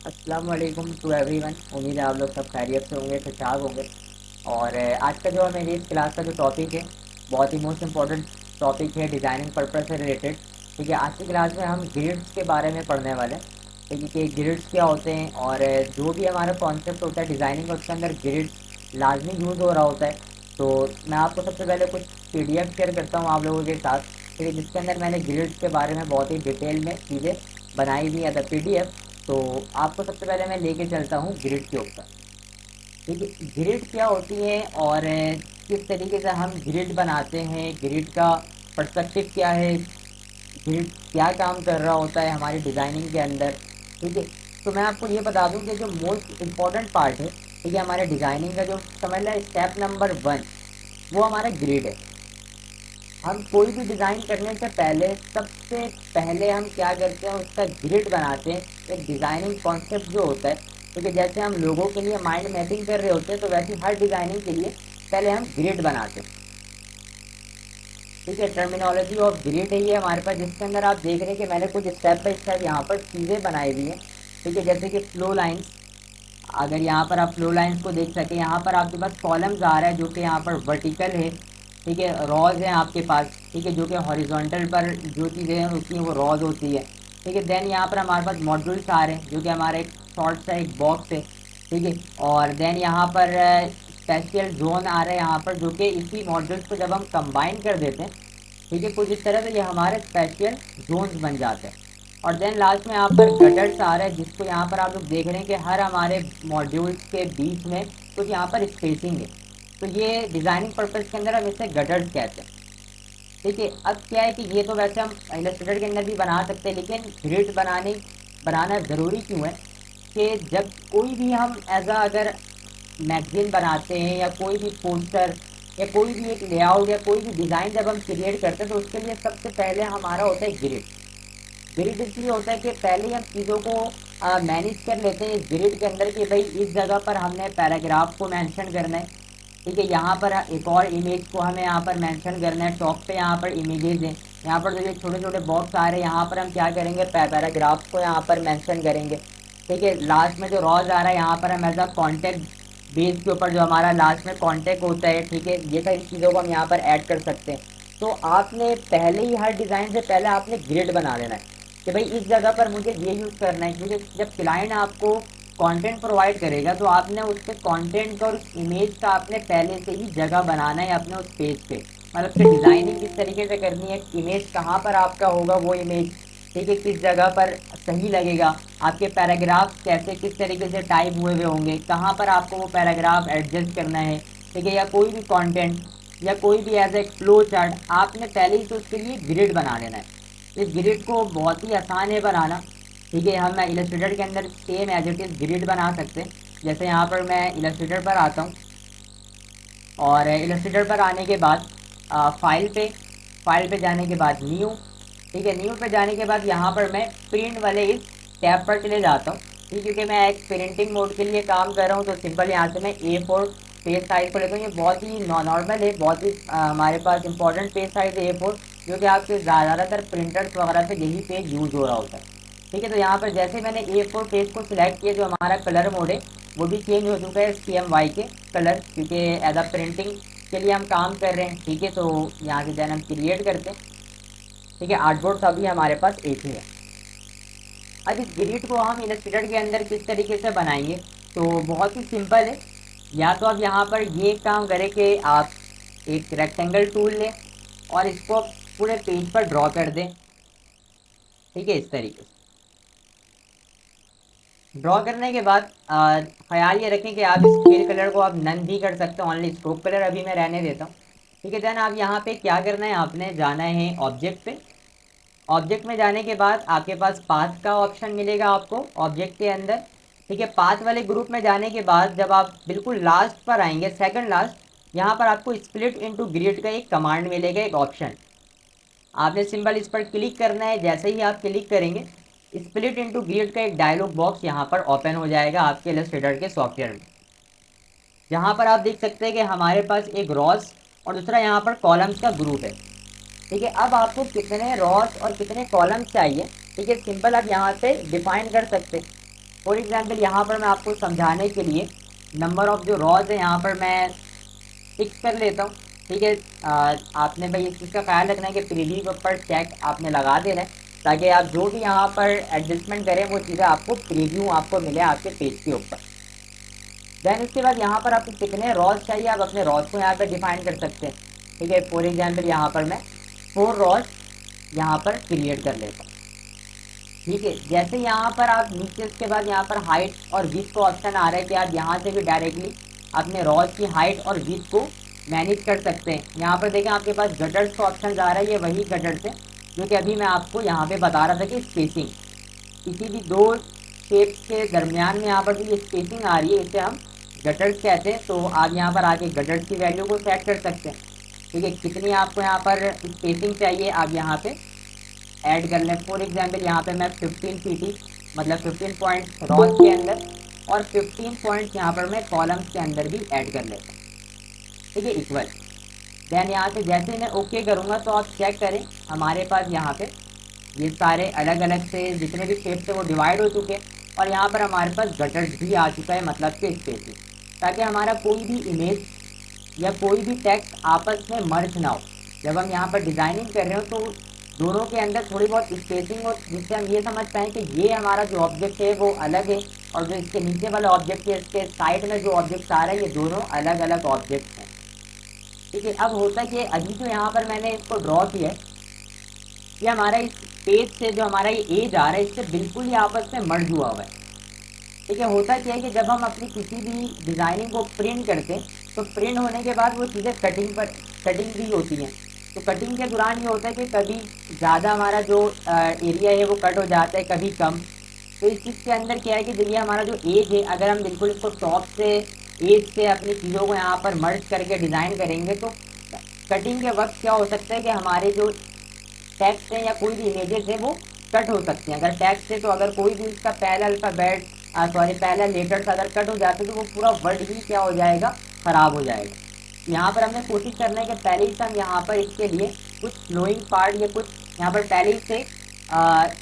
अस्सलाम वालेकुम to everyone. उम्मीद है आप लोग सब खैरियत से होंगे, ठीक-ठाक होंगे। और आज का जो मेरी इस क्लास का जो टॉपिक है, बहुत ही मोस्ट इम्पॉर्टेंट टॉपिक है, डिज़ाइनिंग पर्पस से रिलेटेड। ठीक है, आज की क्लास में हम ग्रिड्स के बारे में पढ़ने वाले हैं। ठीक है कि ग्रिड्स क्या होते हैं और जो भी हमारा कॉन्सेप्ट होता है डिज़ाइनिंग का, उसके अंदर ग्रिड्स लाजमी यूज़ हो रहा होता है। तो मैं आपको सबसे पहले कुछ पीडीएफ शेयर करता हूँ आप लोगों के साथ, ठीक है, जिसके अंदर मैंने ग्रिड्स के बारे में बहुत ही डिटेल में चीज़ें बनाई हुई है द पीडीएफ। तो आपको सबसे पहले मैं लेके चलता हूँ ग्रिड के ऊपर। देखिए ग्रिड क्या होती है और किस तरीके से हम ग्रिड बनाते हैं, ग्रिड का पर्सपेक्टिव क्या है, ग्रिड क्या काम कर रहा होता है हमारी डिज़ाइनिंग के अंदर। ठीक है, तो मैं आपको ये बता दूं कि जो मोस्ट इम्पॉर्टेंट पार्ट है, ठीक है, हमारे डिज़ाइनिंग का जो समझ लें स्टेप नंबर 1, वो हमारा ग्रिड है। हम कोई भी डिज़ाइन करने से पहले सबसे पहले हम क्या करते हैं, उसका ग्रिड बनाते हैं। एक डिज़ाइनिंग कॉन्सेप्ट जो होता है, क्योंकि जैसे हम लोगों के लिए माइंड मैपिंग कर रहे होते हैं, तो वैसे हर डिज़ाइनिंग के लिए पहले हम ग्रिड बनाते हैं। ठीक है, टर्मिनोलॉजी ऑफ ग्रिड है ये हमारे पास, जिसके अंदर आप देख रहे हैं कि मैंने कुछ स्टेप बाय स्टेप यहाँ पर चीज़ें बनाई हुई हैं। ठीक है, जैसे कि फ्लो लाइन्स। अगर यहाँ पर आप फ्लो लाइन्स को देख सकें, यहाँ पर आपके पास कॉलम्स आ रहा है जो कि यहाँ पर वर्टिकल है। ठीक है, रॉज हैं आपके पास, ठीक है, जो कि हॉरिजॉन्टल पर जो चीज़ें होती हैं वो रॉज होती है। ठीक है, देन यहाँ पर हमारे पास मॉड्यूल्स आ रहे हैं जो कि हमारा एक शॉर्ट सा एक बॉक्स है। ठीक है, और देन यहाँ पर स्पेशल जोन आ रहा है यहाँ पर, जो कि इसी मॉड्यूल्स को जब हम कंबाइन कर देते हैं, ठीक है, कुछ इस तरह से ये हमारे स्पेशल जोन्स बन जाते हैं। और देन लास्ट में यहाँ पर गटर्स आ रहा है, जिसको यहाँ पर आप लोग देख रहे हैं कि हर हमारे मॉड्यूल्स के बीच में कुछ यहाँ पर स्पेसिंग है। तो ये डिज़ाइनिंग पर्पज़ के अंदर हम इसे गटर्स कहते हैं। ठीक है, अब क्या है कि ये तो वैसे हम इलस्ट्रेटर के अंदर भी बना सकते हैं, लेकिन ग्रिड बनाना ज़रूरी क्यों है कि जब कोई भी हम एज अगर मैगजीन बनाते हैं या कोई भी पोस्टर या कोई भी एक लेआउट या कोई भी डिज़ाइन जब हम क्रिएट करते हैं, तो उसके लिए सबसे पहले हमारा होता है ग्रिड। ग्रिड इसलिए होता है कि पहले ही हम चीज़ों को मैनेज कर लेते हैं इस ग्रिड के अंदर कि भाई इस जगह पर हमने पैराग्राफ को मेंशन करना है। ठीक है, यहाँ पर एक और इमेज को हमें यहाँ पर मेंशन करना है, टॉप पे यहाँ पर इमेजेस हैं। यहाँ पर जो ये छोटे छोटे बॉक्स आ रहे हैं, यहाँ पर हम क्या करेंगे, पैराग्राफ को यहाँ पर मेंशन करेंगे। ठीक है, लास्ट में जो रॉज आ रहा है, यहाँ पर हम एज अ कॉन्टेक्ट बेस के ऊपर जो हमारा लास्ट में कॉन्टेक्ट होता है, ठीक है, ये सारी चीज़ों को हम यहाँ पर ऐड कर सकते हैं। तो आपने पहले ही हर डिज़ाइन से पहले आपने ग्रिड बना लेना है कि भाई इस जगह पर मुझे ये यूज़ करना है, क्योंकि जब क्लाइंट आपको कंटेंट प्रोवाइड करेगा तो आपने उसके कंटेंट का और उस इमेज का आपने पहले से ही जगह बनाना है अपने उस पेज पे। मतलब कि डिज़ाइनिंग किस तरीके से करनी है, इमेज कहाँ पर आपका होगा वो इमेज, ठीक है, किस जगह पर सही लगेगा, आपके पैराग्राफ कैसे किस तरीके से टाइप हुए हुए होंगे, कहाँ पर आपको वो पैराग्राफ एडजस्ट करना है। ठीक है, या कोई भी कंटेंट या कोई भी एज ए फ्लो चार्ट आपने पहले ही तो उसके लिए ग्रिड बना लेना है। इस ग्रिड को बहुत ही आसान है बनाना। ठीक है, हम इलस्ट्रेटर के अंदर same as it is grid बना सकते हैं। जैसे यहाँ पर मैं इलस्ट्रेटर पर आता हूँ और इलस्ट्रेटर पर आने के बाद फाइल पे जाने के बाद न्यू। ठीक है, न्यू पे जाने के बाद यहाँ पर मैं प्रिंट वाले इस टैब पर चले जाता हूँ। ठीक है, क्योंकि मैं एक प्रिंटिंग मोड के लिए काम कर रहा हूँ, तो सिंपल यहाँ से मैं A4 पेज साइज़ को लेता हूँ। ये बहुत ही नॉर्मल है, बहुत ही हमारे पास इंपॉर्टेंट पेज साइज़ है A4, जो कि आपके ज़्यादातर प्रिंटर्स वगैरह से यही पेज यूज़ हो रहा होता है। ठीक है, तो यहाँ पर जैसे मैंने A4 पेज को सिलेक्ट किया, जो हमारा कलर मोड है वो भी चेंज हो चुका है CMY के कलर, क्योंकि एज अ प्रिंटिंग के लिए हम काम कर रहे हैं। ठीक है, तो यहाँ से देन हम क्रिएट करते हैं। ठीक है, आर्टबोर्ड अभी हमारे पास एक ही है। अब इस ग्रिड को हम इलस्ट्रेटर के अंदर किस तरीके से बनाएंगे, तो बहुत ही सिंपल है। या तो आप यहाँ पर ये काम करें कि आप एक रेक्टेंगल टूल लें और इसको पूरे पेज पर ड्रॉ कर दें। ठीक है, इस तरीके से ड्रॉ करने के बाद ख्याल ये रखें कि आप इस फिल कलर को आप नन भी कर सकते हो, ओनली स्ट्रोक कलर अभी मैं रहने देता हूँ। ठीक है, देन आप यहाँ पे क्या करना है, आपने जाना है ऑब्जेक्ट पे। ऑब्जेक्ट में जाने के बाद आपके पास पाथ का ऑप्शन मिलेगा आपको ऑब्जेक्ट के अंदर। ठीक है, पाथ वाले ग्रुप में जाने के बाद जब आप बिल्कुल लास्ट पर आएंगे, सेकंड लास्ट, यहाँ पर आपको स्प्लिट इनटू ग्रिड का एक कमांड मिलेगा, एक ऑप्शन। आपने सिंबल इस पर क्लिक करना है। जैसे ही आप क्लिक करेंगे, स्प्लिट इनटू ग्रिड का एक डायलॉग बॉक्स यहाँ पर ओपन हो जाएगा आपके इलस्ट्रेटर के सॉफ्टवेयर में। जहाँ पर आप देख सकते हैं कि हमारे पास एक रॉस और दूसरा यहाँ पर कॉलम्स का ग्रुप है। ठीक है, अब आपको कितने रॉस और कितने कॉलम्स चाहिए, ठीक है, सिंपल आप यहाँ पे डिफाइन कर सकते हैं। फॉर एग्जाम्पल यहाँ पर मैं आपको समझाने के लिए नंबर ऑफ जो रॉज है यहाँ पर मैं फिक्स कर लेता हूँ। ठीक है, आपने भाई इस चीज़ का ख्याल रखना है कि प्रीव्यू पर चेक आपने लगा देना है, ताकि आप जो भी यहाँ पर एडजस्टमेंट करें वो चीज़ें आपको प्रीव्यू आपको मिले आपके पेज के ऊपर। देन उसके बाद यहाँ पर आपको कितने रॉज चाहिए आप अपने रॉज को यहाँ पर डिफाइन कर सकते हैं। ठीक है, फॉर एग्जाम्पल यहाँ पर मैं 4 रॉज यहाँ पर क्रिएट कर लेता हूँ। ठीक है, जैसे यहाँ पर आप नीचे उसके बाद यहाँ पर हाइट और विड्थ का ऑप्शन आ रहा है कि आप यहाँ से भी डायरेक्टली अपने रॉज की हाइट और विड्थ को मैनेज कर सकते हैं। यहाँ पर देखें आपके पास गटर्स का ऑप्शन आ रहा है, ये वही गटर्स है जो कि अभी मैं आपको यहाँ पे बता रहा था कि स्पेसिंग, किसी भी दो शेप के दरमियान में यहाँ पर जो ये स्पेसिंग आ रही है इसे हम गटर्स कहते हैं। तो आप यहाँ पर आके गटर्स की वैल्यू को सेट कर सकते हैं। ठीक है, कितनी आपको यहाँ पर स्पेसिंग चाहिए आप यहाँ पे ऐड कर लें। फॉर एग्जाम्पल यहाँ पे मैं 15 pt मतलब 15 पॉइंट्स रॉज के अंदर और 15 पॉइंट्स यहाँ पर मैं कॉलम्स के अंदर भी ऐड कर लेता हूँ। ठीक है, इक्वल। देन यहाँ से जैसे मैं ओके करूँगा तो आप चेक करें हमारे पास यहाँ पे ये सारे अलग अलग से जितने भी शेप थे वो डिवाइड हो चुके हैं और यहाँ पर हमारे पास गटर्स भी आ चुका है, मतलब कि स्पेसिंग, ताकि हमारा कोई भी इमेज या कोई भी टेक्स्ट आपस में मर्ज ना हो। जब हम यहाँ पर डिज़ाइनिंग कर रहे हो तो दोनों के अंदर थोड़ी बहुत स्पेसिंग हो, जिससे हम ये समझ पाएँ कि ये हमारा जो ऑब्जेक्ट है वो अलग है और जो इसके नीचे वाला ऑब्जेक्ट है इसके साइड में जो ऑब्जेक्ट आ रहा है ये दोनों अलग अलग ऑब्जेक्ट हैं। ठीक है, अब होता कि अभी जो यहाँ पर मैंने इसको ड्रॉ किया है ये हमारा इस पेज से जो हमारा ये एज आ रहा है इससे बिल्कुल ही आपस में मर्ज हुआ हुआ है। ठीक है, होता क्या है कि जब हम अपनी किसी भी डिज़ाइनिंग को प्रिंट करते हैं तो प्रिंट होने के बाद वो चीज़ें कटिंग भी होती हैं। तो कटिंग के दौरान ये होता है कि कभी ज़्यादा हमारा जो एरिया है वो कट हो जाता है, कभी कम। तो इस चीज़ के अंदर क्या है कि जब ये हमारा जो एज है अगर हम बिल्कुल इसको टॉप से एज से अपनी चीज़ों को यहाँ पर मर्ज करके डिज़ाइन करेंगे तो कटिंग के वक्त क्या हो सकता है कि हमारे जो टेक्स्ट है या कोई भी इमेजेस है वो कट हो सकते हैं। अगर टेक्स्ट है तो अगर कोई भी इसका पहला अल्फ़ाबेट पहला लेटर्स अगर कट हो जाते तो वो पूरा वर्ड ही क्या हो जाएगा, ख़राब हो जाएगा। यहाँ पर हमने कोशिश करना है कि पहले ही हम यहाँ पर इसके लिए कुछ फ्लोइंग पार्ट या कुछ यहाँ पर पहले ही से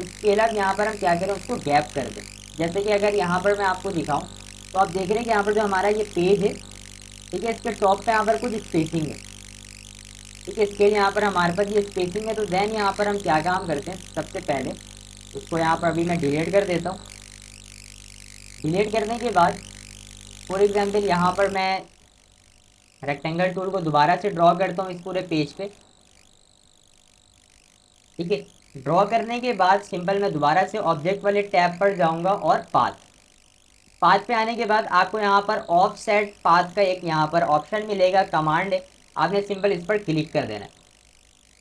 स्केलर यहाँ पर हम क्या करें उसको गैप कर दें। जैसे कि अगर यहाँ पर मैं आपको दिखाऊँ तो आप देख रहे हैं कि यहाँ पर जो हमारा ये पेज है, ठीक है, इसके टॉप पे यहाँ पर कुछ स्पेसिंग है। ठीक है, इसके यहाँ पर हमारे पास ये स्पेसिंग है। तो देन यहाँ पर हम क्या काम करते हैं, सबसे पहले इसको यहाँ पर अभी मैं डिलीट कर देता हूँ। डिलीट करने के बाद फॉर एग्जांपल यहाँ पर मैं रेक्टेंगल टूल को दोबारा से ड्रॉ करता हूँ इस पूरे पेज पे। ठीक है, ड्रॉ करने के बाद सिंपल मैं दोबारा से ऑब्जेक्ट वाले टैब पर जाऊँगा और पाथ पे आने के बाद आपको यहाँ पर ऑफसेट पाथ का एक यहाँ पर ऑप्शन मिलेगा, कमांड है, आपने सिंपल इस पर क्लिक कर देना है।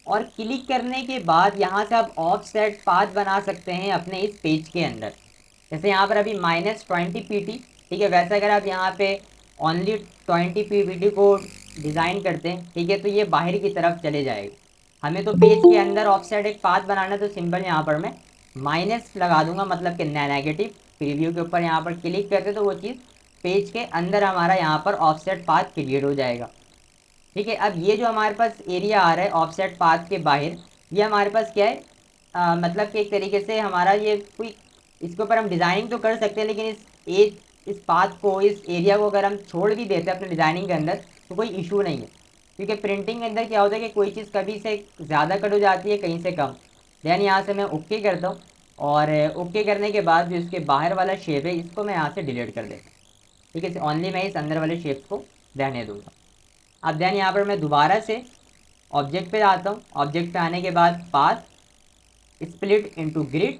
और क्लिक करने के बाद यहाँ से आप ऑफसेट पाथ बना सकते हैं अपने इस पेज के अंदर। जैसे यहाँ पर अभी -20 pt, ठीक है, वैसे अगर आप यहाँ पे ओनली 20 pt को डिज़ाइन करते हैं, ठीक है, तो ये बाहर की तरफ चले जाएगा। हमें तो पेज के अंदर ऑफसेट एक पाथ बनाना है तो सिंपल यहाँ पर मैं माइनस लगा दूंगा, मतलब कि नेगेटिव। प्रीव्यू के ऊपर यहाँ पर क्लिक करते तो वो चीज़ पेज के अंदर हमारा यहाँ पर ऑफसेट पाथ क्रिएट हो जाएगा। ठीक है, अब ये जो हमारे पास एरिया आ रहा है ऑफसेट पाथ के बाहर, ये हमारे पास क्या है, मतलब कि एक तरीके से हमारा ये कोई इसके ऊपर हम डिज़ाइनिंग तो कर सकते हैं, लेकिन इस पाथ को, इस एरिया को अगर हम छोड़ भी देते हैं अपने डिज़ाइनिंग के अंदर तो कोई इशू नहीं है। क्योंकि प्रिंटिंग के अंदर क्या होता है कि कोई चीज़ कभी से ज़्यादा कट हो जाती है, कहीं से कम। दैन यहाँ से मैं ओके करता हूँ और ओके करने के बाद जो इसके बाहर वाला शेप है इसको मैं यहाँ से डिलीट कर देता हूँ। ठीक है, ओनली मैं इस अंदर वाले शेप को रहने दूँगा। अब देन यहाँ पर मैं दोबारा से ऑब्जेक्ट पे आता हूँ। ऑब्जेक्ट पे आने के बाद पाथ स्प्लिट इनटू ग्रिड।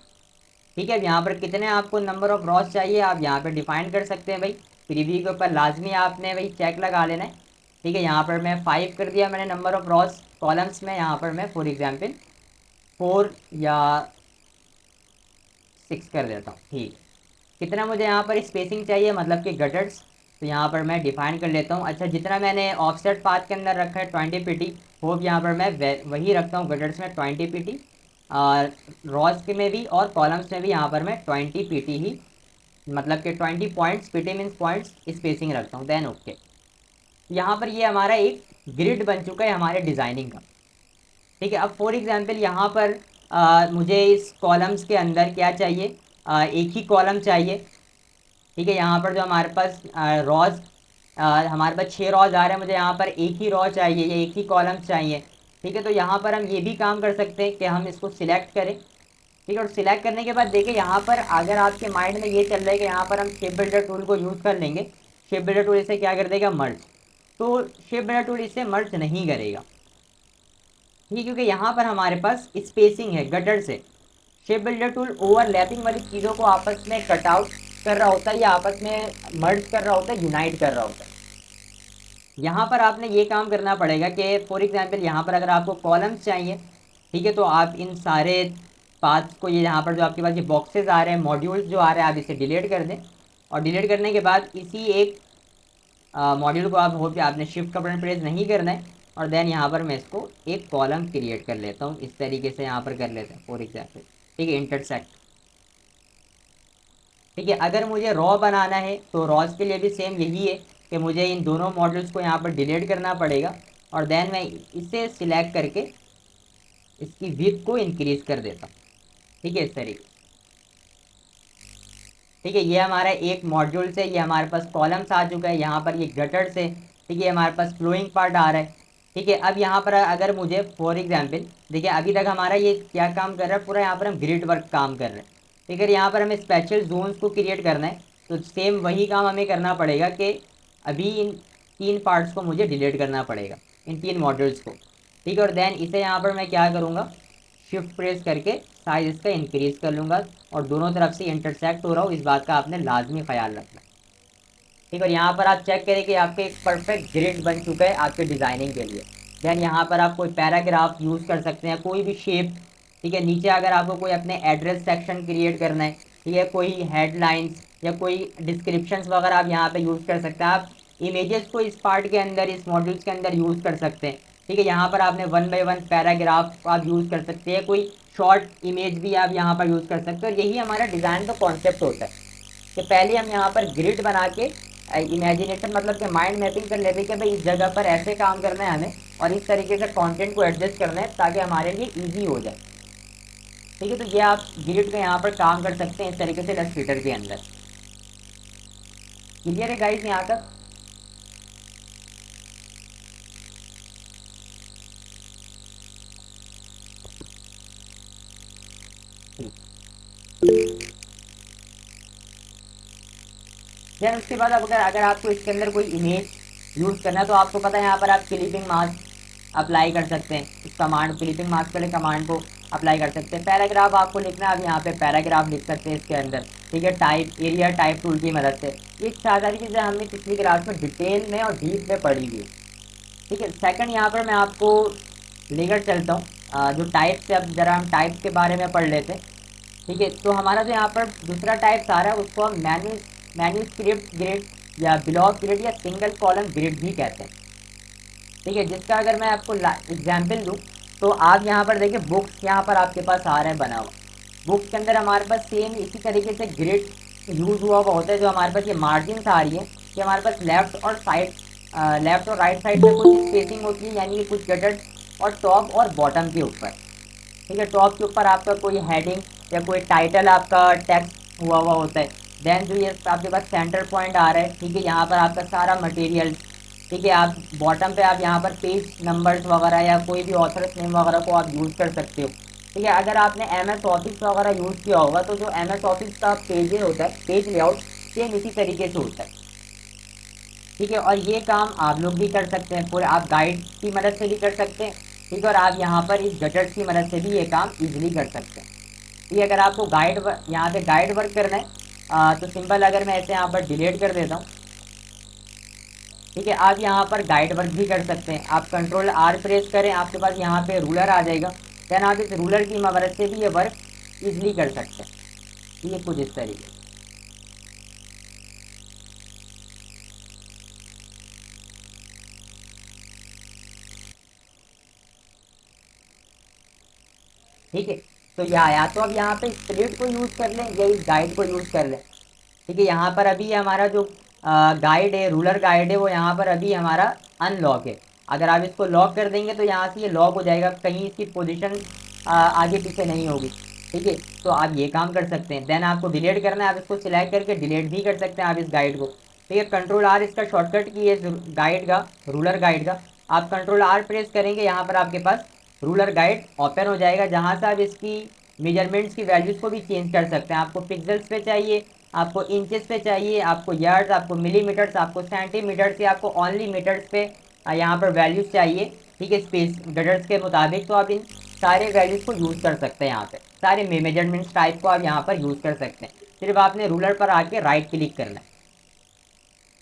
ठीक है, अब यहाँ पर कितने आपको नंबर ऑफ रॉस चाहिए आप यहाँ पर डिफाइन कर सकते हैं भाई। प्रीव्यू के ऊपर लाजमी आपने भाई चेक लगा लेना है। ठीक है, यहाँ पर मैं 5 कर दिया मैंने नंबर ऑफ रॉस। कॉलम्स में यहाँ पर मैं फॉर एग्जाम्पल 4 या 6 कर देता हूँ। ठीक, कितना मुझे यहाँ पर स्पेसिंग चाहिए, मतलब कि गटर्स, तो यहाँ पर मैं डिफाइन कर लेता हूँ। अच्छा, जितना मैंने ऑफसेट पाथ के अंदर रखा है 20 pt, होप यहाँ पर मैं वही रखता हूँ गटर्स में 20 pt, रॉस के में भी और कॉलम्स में भी यहाँ पर मैं 20 pt ही, मतलब कि 20 points, pt means points, spacing रखता हूँ। देन ओके, यहाँ पर ये हमारा एक ग्रिड बन चुका है हमारे डिज़ाइनिंग का। ठीक है, अब फॉर एग्जांपल यहाँ पर मुझे इस कॉलम्स के अंदर क्या चाहिए, एक ही कॉलम चाहिए। ठीक है, यहाँ पर जो हमारे पास रॉज हमारे पास 6 रॉज आ रहे हैं, मुझे यहाँ पर एक ही रॉ चाहिए या एक ही कॉलम चाहिए। ठीक है, तो यहाँ पर हम ये भी काम कर सकते हैं कि हम इसको सिलेक्ट करें। ठीक है, और सिलेक्ट करने के बाद देखिए यहाँ पर अगर आपके माइंड में ये चल रहा है कि यहाँ पर हम शेप बिल्डर टूल को यूज़ कर लेंगे, शेप बिल्डर टूल इसे क्या कर देगा, मर्ज। तो शेप बिल्डर टूल इसे मर्ज नहीं करेगा। ठीक है, क्योंकि यहाँ पर हमारे पास स्पेसिंग है गटर से। शेप बिल्डर टूल ओवरलैपिंग वाली चीज़ों को आपस में कट आउट कर रहा होता है या आपस में मर्ज कर रहा होता है, यूनाइट कर रहा होता है। यहाँ पर आपने ये काम करना पड़ेगा कि फॉर एग्जांपल यहाँ पर अगर आपको कॉलम्स चाहिए, ठीक है, तो आप इन सारे पाथ्स को, ये यहाँ पर जो आपके पास ये बॉक्सेस आ रहे हैं, मॉड्यूल्स जो आ रहे हैं, आप इसे डिलीट कर दें। और डिलीट करने के बाद इसी एक मॉड्यूल को आप होप आपने शिफ्ट का बटन प्रेस नहीं करना है, और देन यहाँ पर मैं इसको एक कॉलम क्रिएट कर लेता हूँ, इस तरीके से यहाँ पर कर लेते हैं फॉर एग्जाम्पल। ठीक है, इंटरसेक्ट। ठीक है, अगर मुझे रॉ बनाना है तो रॉज के लिए भी सेम यही है कि मुझे इन दोनों मॉडल्स को यहाँ पर डिलीट करना पड़ेगा, और देन मैं इसे सिलेक्ट करके इसकी विड्थ को इंक्रीज कर देता हूँ। ठीक है, इस तरीके। ठीक है, ये हमारा एक मॉड्यूल से ये हमारे पास कॉलम्स आ चुका है, यहाँ पर ये गटर से। ठीक है, हमारे पास फ्लोइंग पार्ट आ रहा है। ठीक है, अब यहाँ पर अगर मुझे फॉर एग्जांपल देखिए अभी तक हमारा ये क्या काम कर रहा है, पूरा यहाँ पर हम ग्रिड वर्क काम कर रहे हैं। ठीक है, यहाँ पर हमें स्पेशल जोन्स को क्रिएट करना है, तो सेम वही काम हमें करना पड़ेगा कि अभी इन 3 पार्ट्स को मुझे डिलीट करना पड़ेगा, इन 3 मॉड्यूल्स को। ठीक है, और देन इसे यहाँ पर मैं क्या करूँगा, शिफ्ट प्रेस करके साइज इसका इंक्रीज कर लूँगा, और दोनों तरफ से इंटरसेक्ट हो रहा हो, इस बात का आपने लाजमी ख्याल रखना। ठीक है, और यहाँ पर आप चेक करें कि आपके एक परफेक्ट ग्रिड बन चुका है आपके डिज़ाइनिंग के लिए। देन यहाँ पर आप कोई पैराग्राफ यूज़ कर सकते हैं, कोई भी शेप। ठीक है, नीचे अगर आपको कोई अपने एड्रेस सेक्शन क्रिएट करना है, ठीक है, कोई हेडलाइंस या कोई डिस्क्रिप्शंस वगैरह आप यहाँ पे यूज़ कर सकते हैं। आप इमेजेस को इस पार्ट के अंदर, इस मॉड्यूल्स के अंदर यूज़ कर सकते हैं। ठीक है, यहाँ पर आपने 1 बाय 1 पैराग्राफ आप यूज़ कर सकते हैं, कोई शॉर्ट इमेज भी आप यहाँ पर यूज़ कर सकते हैं। और यही हमारा डिज़ाइन का कॉन्सेप्ट होता है कि पहले हम यहाँ पर ग्रिड बना के इमेजिनेशन मतलब कि माइंड मैपिंग कर लेते हैं कि भाई इस जगह पर ऐसे काम करना है हमें, और इस तरीके से कंटेंट को एडजस्ट करना है ताकि हमारे लिए ईजी हो जाए। ठीक है, तो ये आप ग्रिड का यहाँ पर काम कर सकते हैं इस तरीके से इलस्ट्रेटर के अंदर। क्लियर है गाइस यहाँ तक? देन उसके बाद अब अगर आपको इसके अंदर कोई इमेज यूज़ करना है, तो आपको पता है यहाँ पर आप क्लिपिंग मास्क अप्लाई कर सकते हैं। इस कमांड क्लिपिंग मास्क वाले कमांड को अप्लाई कर सकते हैं। पैराग्राफ आपको लिखना है, अब यहाँ पे पैराग्राफ लिख सकते हैं इसके अंदर। ठीक है, टाइप एरिया टाइप टूल की मदद से। ये सारी चीज़ें हमने पिछली क्लास में डिटेल में और डीप में पढ़ी हुई है। ठीक है, सेकंड यहाँ पर मैं आपको लेकर चलता हूँ जो टाइप से, अब ज़रा हम टाइप के बारे में पढ़ लेते हैं। ठीक है, तो हमारा जो यहाँ पर दूसरा टाइप आ रहा है उसको हम मैन्यूस्क्रिप्ट ग्रिड या ब्लॉक ग्रिड या सिंगल कॉलम ग्रिड भी कहते हैं। ठीक है, जिसका अगर मैं आपको एग्जाम्पल दूँ तो आप यहाँ पर देखिए बुक्स यहाँ पर आपके पास आ रहा है बना हुआ। बुक्स के अंदर हमारे पास सेम इसी तरीके से ग्रिड यूज़ हुआ होता है। जो हमारे पास ये मार्जिन आ रही है कि हमारे पास लेफ्ट और राइट साइड में कुछ स्पेसिंग होती है, यानी कि कुछ गटर, और टॉप और बॉटम के ऊपर। ठीक है, टॉप के ऊपर आपका कोई हेडिंग या कोई टाइटल आपका टेक्स्ट हुआ होता है। देन जो ये आपके पास सेंटर पॉइंट आ रहा है, ठीक है, यहाँ पर आपका सारा मटेरियल। ठीक है, आप बॉटम पे आप यहाँ पर पेज नंबर्स वगैरह या कोई भी ऑथर्स नेम वगैरह को आप यूज़ कर सकते हो। ठीक है, अगर आपने MS ऑफिस वगैरह यूज़ किया होगा तो जो MS ऑफिस का पेज होता है, पेज लेआउट सेम इसी तरीके से होता है। ठीक है, और ये काम आप लोग भी कर सकते हैं, पूरे आप गाइड की मदद से भी कर सकते हैं। ठीक है, और आप यहाँ पर इस गटर्स की मदद से भी ये काम ईजिली कर सकते हैं। ठीक है, अगर आपको यहाँ पे गाइड वर्क करना है तो सिंपल, अगर मैं ऐसे यहाँ पर डिलीट कर देता हूँ। ठीक है, आप यहाँ पर गाइड वर्क भी कर सकते हैं। आप Ctrl+R प्रेस करें, आपके पास यहाँ पे रूलर आ जाएगा। देन आप इस रूलर की मदद से भी ये वर्क ईजिली कर सकते हैं। ये कुछ इस तरीके। ठीक है, तो या तो अब यहाँ पे स्प्लिट को यूज़ कर लें या इस गाइड को यूज़ कर लें। ठीक है, यहाँ पर अभी हमारा जो गाइड है, रूलर गाइड है, वो यहाँ पर अभी हमारा अनलॉक है। अगर आप इसको लॉक कर देंगे तो यहाँ से ये लॉक हो जाएगा, कहीं इसकी पोजीशन आगे पीछे नहीं होगी। ठीक है, तो आप ये काम कर सकते हैं। देन आपको डिलीट करना है, आप इसको सिलेक्ट करके डिलीट भी कर सकते हैं आप इस गाइड को। ठीक है, कंट्रोल आर इसका शॉर्टकट की है गाइड का, रूलर गाइड का। आप कंट्रोल आर प्रेस करेंगे, यहाँ पर आपके पास रूलर गाइड ओपन हो जाएगा, जहाँ से आप इसकी मेजरमेंट्स की वैल्यूज़ को भी चेंज कर सकते हैं। आपको पिक्सल्स पे चाहिए, आपको इंचेस पे चाहिए, आपको यार्ड्स, आपको मिलीमीटर्स, आपको सेंटीमीटर्स, या आपको ऑनली मीटर्स पे यहाँ पर वैल्यूज़ चाहिए। ठीक है, स्पेस गटर्स के मुताबिक, तो आप इन सारे वैल्यूज़ को यूज़ कर सकते हैं। यहाँ पे सारे मेजरमेंट्स टाइप को आप यहाँ पर यूज़ कर सकते हैं। सिर्फ आपने रूलर पर आके राइट क्लिक करना है।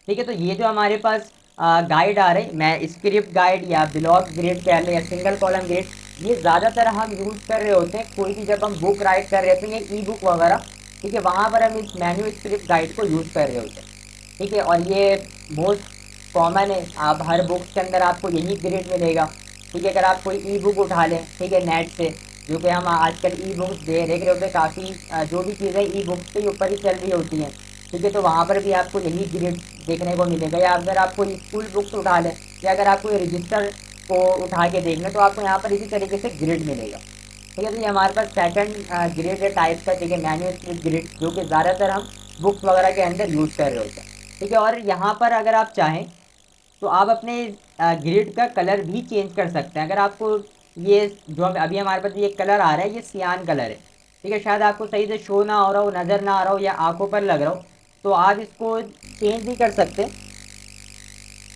ठीक है, तो ये जो हमारे पास गाइड आ रही, मैं स्क्रिप्ट गाइड या ब्लॉक ग्रिड कह लें या सिंगल कॉलम ग्रिड, ये ज़्यादातर हम यूज़ कर रहे होते हैं कोई भी जब हम बुक राइट कर रहे होते हैं, ई बुक वगैरह। ठीक है, वहाँ पर हम इस मैन्यू स्क्रिप्ट गाइड को यूज़ कर रहे होते हैं। ठीक है, और ये मोस्ट कॉमन है, आप हर बुक्स के अंदर आपको यही ग्रिड मिलेगा। ठीक है, अगर आप कोई ई बुक उठा लें, ठीक है, नेट से, जो कि हम आजकल ई बुक्स देख रहे होते हैं, काफ़ी जो भी चीज़ें ई बुक्स के ऊपर ही चल रही होती हैं। ठीक है, तो वहाँ पर भी आपको यही ग्रिड देखने को मिलेगा। या अगर आप कोई स्कूल बुक्स उठा लें, या अगर आप कोई रजिस्टर को उठा के देख लें, तो आपको यहाँ पर इसी तरीके से ग्रिड मिलेगा। ठीक है, तो ये हमारे पास सेकंड ग्रिड है टाइप का। ठीक है, मैन्युअल ग्रिड, जो कि ज़्यादातर हम बुक्स वगैरह के अंदर यूज़ कर रहे होते हैं। ठीक है, और यहाँ पर अगर आप चाहें तो आप अपने ग्रिड का कलर भी चेंज कर सकते हैं। अगर आपको ये जो अभी हमारे पास ये कलर आ रहा है, ये सियान कलर है। ठीक है, शायद आपको सही से शो ना हो रहा हो, नज़र ना आ रहा हो, या आंखों पर लग रहा हो, तो आप इसको चेंज भी कर सकते हैं।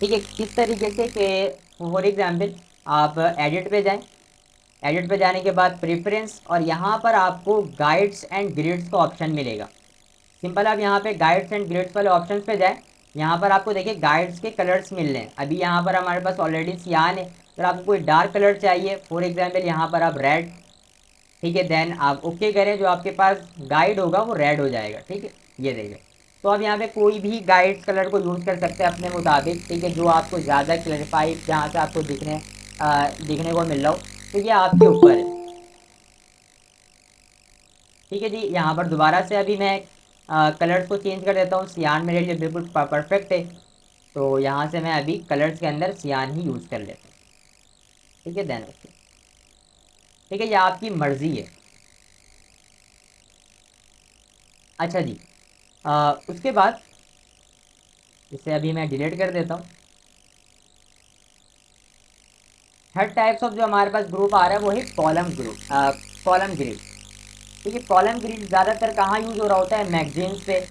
ठीक है, किस तरीके से कि फॉर एग्जांपल आप एडिट पे जाएं, एडिट पे जाने के बाद प्रेफरेंस, और यहाँ पर आपको गाइड्स एंड ग्रिड्स का ऑप्शन मिलेगा। सिंपल, आप यहाँ पे गाइड्स एंड ग्रिड्स वाले ऑप्शन पे जाएं। यहाँ पर आपको देखिए गाइड्स के कलर्स मिल रहे हैं। अभी यहाँ पर हमारे पास ऑलरेडी सियान है। अगर आपको कोई डार्क कलर चाहिए, फॉर एग्जांपल यहाँ पर आप रेड, ठीक है, देन आप ओके करें, जो आपके पास गाइड होगा वो रेड हो जाएगा। ठीक है, ये देखिए, तो आप यहाँ पे कोई भी गाइड कलर को यूज़ कर सकते हैं अपने मुताबिक। ठीक है, जो आपको ज़्यादा क्लैरिफाई जहाँ से आपको दिखने को मिल रहा हो, तो ये आपके ऊपर है। ठीक है जी, यहाँ पर दोबारा से अभी मैं कलर्स को चेंज कर देता हूँ। सियान मेरे लिए बिल्कुल परफेक्ट है, तो यहाँ से मैं अभी कलर्स के अंदर सियान ही यूज़ कर लेता हूँ। ठीक है, देन ओके। ठीक है, ये आपकी मर्ज़ी है। अच्छा जी, उसके बाद इसे अभी मैं डिलीट कर देता हूँ। थर्ड टाइप्स ऑफ जो हमारे पास ग्रुप आ रहा है वो है कॉलम ग्रुप, कॉलम ग्रिड। ठीक है, कॉलम ग्रिड ज़्यादातर कहाँ यूज़ हो रहा होता है, मैगजीन्स पे,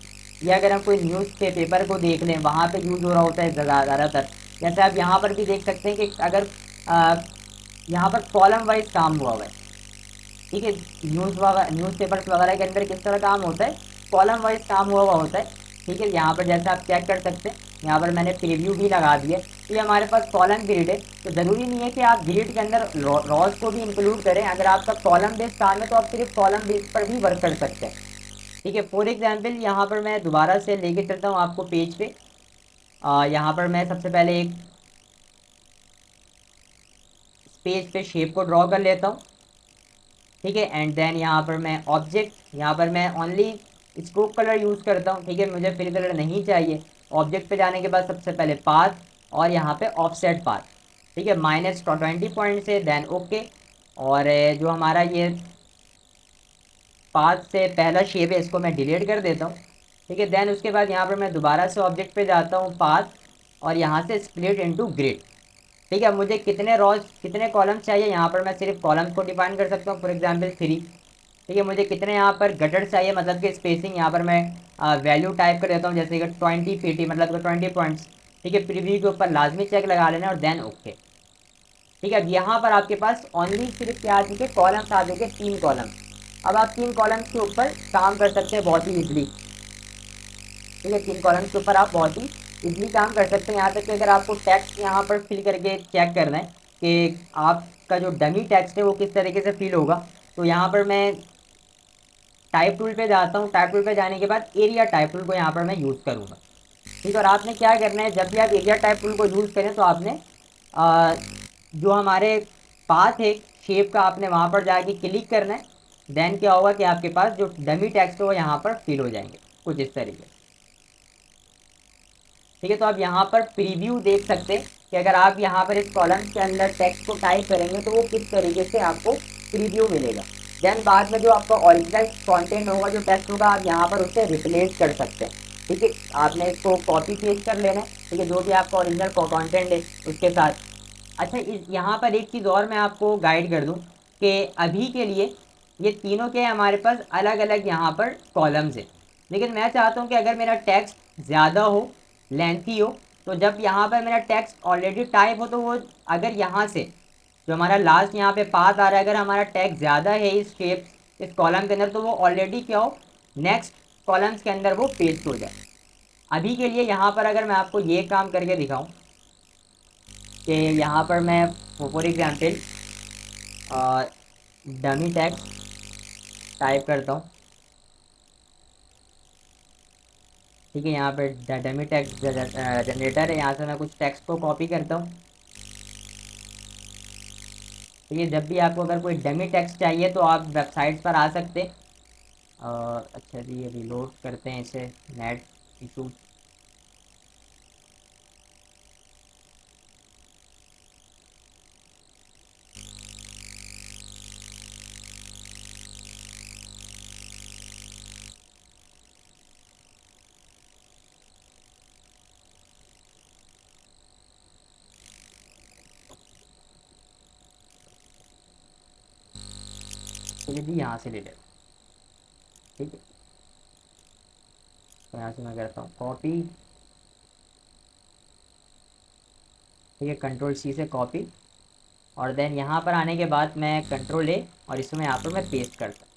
या अगर हम कोई न्यूज़ के पेपर को देख लें, वहाँ पे यूज़ हो रहा होता है ज़्यादातर। जैसे आप यहाँ पर भी देख सकते हैं कि अगर यहाँ पर कॉलम वाइज काम हुआ हुआ है। ठीक है, न्यूज़ पेपर्स वगैरह के अंदर किस तरह काम होता है, कॉलम वाइज काम हुआ हुआ होता है। ठीक है, यहाँ पर जैसे आप चेक कर सकते हैं, यहाँ पर मैंने प्रीव्यू भी लगा दिया। तो ये हमारे पास कॉलम ग्रिड है। तो ज़रूरी नहीं है कि आप ग्रिड के अंदर रॉज को भी इंक्लूड करें। अगर आपका कॉलम बेस्ड काम है तो आप सिर्फ कॉलम बेस पर भी वर्क कर सकते हैं। ठीक है, फॉर एग्जाम्पल यहाँ पर मैं दोबारा से लेके चलता हूँ आपको पेज पे। यहाँ पर मैं सबसे पहले एक पेज पे शेप को ड्रॉ कर लेता हूँ। ठीक है, एंड देन यहाँ पर मैं ऑब्जेक्ट, यहाँ पर मैं ओनली स्ट्रोक कलर यूज़ करता हूँ। ठीक है, मुझे फिल कलर नहीं चाहिए। ऑब्जेक्ट पे जाने के बाद सबसे पहले पाथ, और यहाँ पे ऑफसेट पाथ। ठीक है, -20 पॉइंट से, देन ओके। और जो हमारा ये पाथ से पहला शेप है, इसको मैं डिलीट कर देता हूँ। ठीक है, देन उसके बाद यहाँ पर मैं दोबारा से ऑब्जेक्ट पे जाता हूँ, पाथ, और यहाँ से स्प्लिट इनटू ग्रिड। ठीक है, मुझे कितने रॉज कितने कॉलम चाहिए, यहाँ पर मैं सिर्फ कॉलम्स को डिफाइन कर सकता हूँ, फॉर एग्जांपल 3। ठीक है, मुझे कितने यहाँ पर गटर चाहिए, मतलब कि स्पेसिंग, यहाँ पर मैं वैल्यू टाइप कर देता हूँ, जैसे कि 20 फीट, मतलब कि 20 पॉइंट्स। ठीक है, प्रीव्यू के ऊपर लाजमी चेक लगा लेना, और देन ओके। ठीक है, अब यहाँ पर आपके पास ओनली सिर्फ क्या आ चुके, कॉलम्स आ चुके, 3 कॉलम। अब आप 3 कॉलम्स के ऊपर काम कर सकते हैं बहुत ही ईजिली। ठीक है, 3 कॉलम्स के ऊपर आप बहुत ही इजीली काम कर सकते हैं। यहाँ तक कि अगर आपको टेक्स्ट यहाँ पर फिल करके चेक करना है कि आपका जो डमी टेक्स्ट है वो किस तरीके से फिल होगा, तो यहाँ पर मैं टाइप टूल पे जाता हूँ। टाइप टूल पे जाने के बाद एरिया टाइप टूल को यहाँ पर मैं यूज़ करूँगा। ठीक है, और आपने क्या करना है, जब भी आप एरिया टाइप टूल को यूज़ करें, तो आपने जो हमारे पाथ है शेप का, आपने वहाँ पर जाके क्लिक करना है। देन क्या होगा कि आपके पास जो डमी टेक्स्ट है वो यहाँ पर फिल हो जाएंगे, कुछ इस तरीके से। ठीक है, तो आप यहाँ पर प्रीव्यू देख सकते हैं कि अगर आप यहाँ पर इस कॉलम के अंदर टेक्स्ट को टाइप करेंगे तो वो किस तरीके से आपको प्रीव्यू मिलेगा। देन बाद में जो आपका ओरिजिनल कंटेंट होगा, जो टेक्स्ट होगा, आप यहाँ पर उससे रिप्लेस कर सकते हैं। ठीक है, आपने इसको कॉपी पेस्ट कर लेना है, ठीक है, जो भी आपका ओरिजिनल कंटेंट है उसके साथ। अच्छा, इस यहाँ पर एक चीज़ और मैं आपको गाइड कर दूँ कि अभी के लिए ये तीनों के हमारे पास अलग अलग यहाँ पर कॉलम्स हैं, लेकिन मैं चाहता हूँ कि अगर मेरा टेक्स्ट ज़्यादा हो, लेंथी हो, तो जब यहाँ पर मेरा टेक्स्ट ऑलरेडी टाइप हो, तो वो अगर यहाँ से जो हमारा लास्ट यहाँ पे पाथ आ रहा है, अगर हमारा टेक्स्ट ज़्यादा है इस शेप, इस कॉलम के अंदर, तो वो ऑलरेडी क्या हो, नेक्स्ट कॉलम्स के अंदर वो पेस्ट हो जाए। अभी के लिए यहाँ पर अगर मैं आपको ये काम करके दिखाऊं कि यहाँ पर मैं for example dummy text type करता हूँ। ठीक है, यहाँ पे डमी टेक्स्ट जनरेटर है, यहाँ से मैं कुछ टेक्स्ट को कॉपी करता हूँ। तो ये जब भी आपको अगर कोई डमी टेक्स्ट चाहिए तो आप वेबसाइट पर आ सकते हैं। अच्छा जी, ये रिलोड करते हैं इसे, नेट इशू। चलिए जी, यहाँ से ले ले। ठीक है, तो यहाँ से मैं करता हूँ कॉपी। ठीक है, कंट्रोल सी से कॉपी, और देन यहाँ पर आने के बाद मैं कंट्रोल ए, और इसमें यहाँ पर मैं पेस्ट करता हूँ।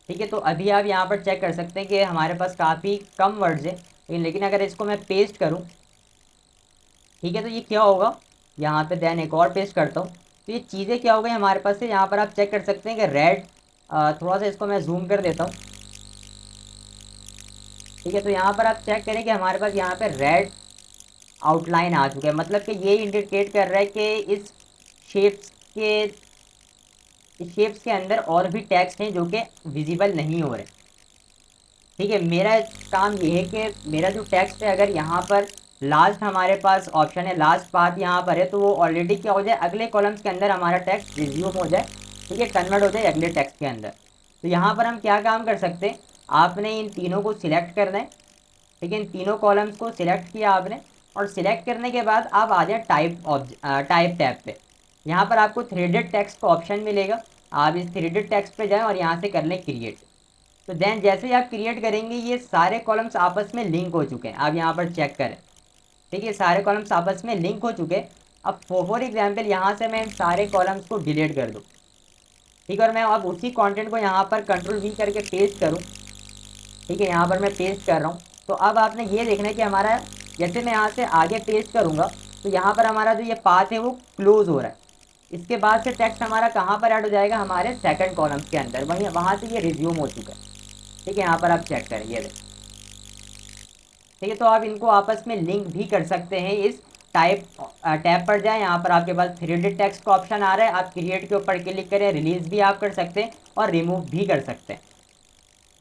ठीक है, तो अभी आप यहाँ पर चेक कर सकते हैं कि हमारे पास काफ़ी कम वर्ड्स है, लेकिन अगर इसको मैं पेस्ट करूँ, ठीक है, तो ये क्या होगा, यहाँ पे देन एक और पेस्ट करता हूँ, तो ये चीज़ें क्या हो गई हमारे पास से। यहाँ पर आप चेक कर सकते हैं कि रेड, थोड़ा सा इसको मैं जूम कर देता हूँ। ठीक है, तो यहाँ पर आप चेक करें कि हमारे पास यहाँ पे रेड आउटलाइन आ चुका है, मतलब कि ये इंडिकेट कर रहा है कि शेप्स के इस शेप्स के अंदर और भी टेक्स्ट हैं जो कि विजिबल नहीं हो रहे। ठीक है, मेरा काम ये है कि मेरा जो टेक्स्ट है, अगर यहाँ पर लास्ट हमारे पास ऑप्शन है, लास्ट पाथ यहाँ पर है, तो वो ऑलरेडी क्या हो जाए, अगले कॉलम्स के अंदर हमारा टेक्स्ट रिज्यूम हो जाए। ठीक है, कन्वर्ट हो जाए अगले टेक्स्ट के अंदर। तो यहाँ पर हम क्या काम कर सकते हैं, आपने इन तीनों को सिलेक्ट करना है। ठीक है, इन तीनों कॉलम्स को सिलेक्ट किया आपने, और सिलेक्ट करने के बाद आप आ जाए टाइप टैब पे। यहाँ पर आपको थ्रेडेड टेक्स्ट का ऑप्शन मिलेगा, आप इस थ्रेडेड टेक्स्ट पे जाएं और यहाँ से कर लें क्रिएट। तो देन जैसे ही आप क्रिएट करेंगे, ये सारे कॉलम्स आपस में लिंक हो चुके हैं, आप यहाँ पर चेक करें। ठीक है, सारे कॉलम्स आपस में लिंक हो चुके हैं। अब फॉर एग्जाम्पल यहाँ से मैं इन सारे कॉलम्स को डिलीट कर दूँ। ठीक है, और मैं अब उसी कंटेंट को यहाँ पर कंट्रोल वी करके पेस्ट करूँ। ठीक है, यहाँ पर मैं पेस्ट कर रहा हूँ। तो अब आपने ये देखना है कि हमारा, जैसे मैं यहाँ से आगे पेस्ट करूँगा, तो यहाँ पर हमारा जो ये पाथ है वो क्लोज हो रहा है। इसके बाद से टेक्स्ट हमारा कहाँ पर ऐड हो जाएगा, हमारे सेकंड कॉलम्स के अंदर, वहीं वहाँ से ये रिज्यूम हो चुका है। ठीक है, यहाँ पर आप चेक करें, ये देखें। ठीक है, तो आप इनको आपस में लिंक भी कर सकते हैं। इस टाइप टैब पर जाएं, यहाँ पर आपके पास थ्रेडेड टेक्स्ट का ऑप्शन आ रहा है, आप क्रिएट के ऊपर क्लिक करें, रिलीज भी आप कर सकते हैं और रिमूव भी कर सकते हैं।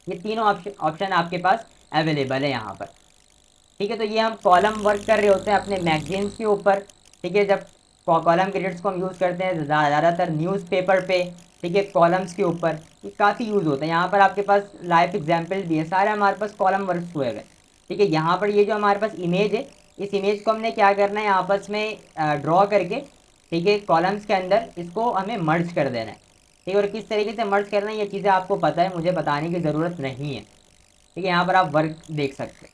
ये तीनों ऑप्शन आपके पास अवेलेबल है यहाँ पर। ठीक है, तो ये हम कॉलम वर्क कर रहे होते हैं अपने मैगजीन्स के ऊपर। ठीक है, जब कॉलम ग्रिड्स को हम यूज़ करते हैं ज़्यादातर न्यूज़पेपर पे। ठीक है, कॉलम्स के ऊपर ये काफ़ी यूज़ होता है। यहाँ पर आपके पास लाइव एग्जाम्पल भी है, सारे हमारे पास कॉलम वर्क हुए हुए। ठीक है, यहाँ पर ये जो हमारे पास इमेज है, इस इमेज को हमने क्या करना है, आपस में ड्रॉ करके, ठीक है, कॉलम्स के अंदर इसको हमें मर्ज कर देना है। ठीक है, और किस तरीके से मर्ज करना है ये चीज़ें आपको पता है, मुझे बताने की ज़रूरत नहीं है। ठीक है, यहाँ पर आप वर्क देख सकते हैं।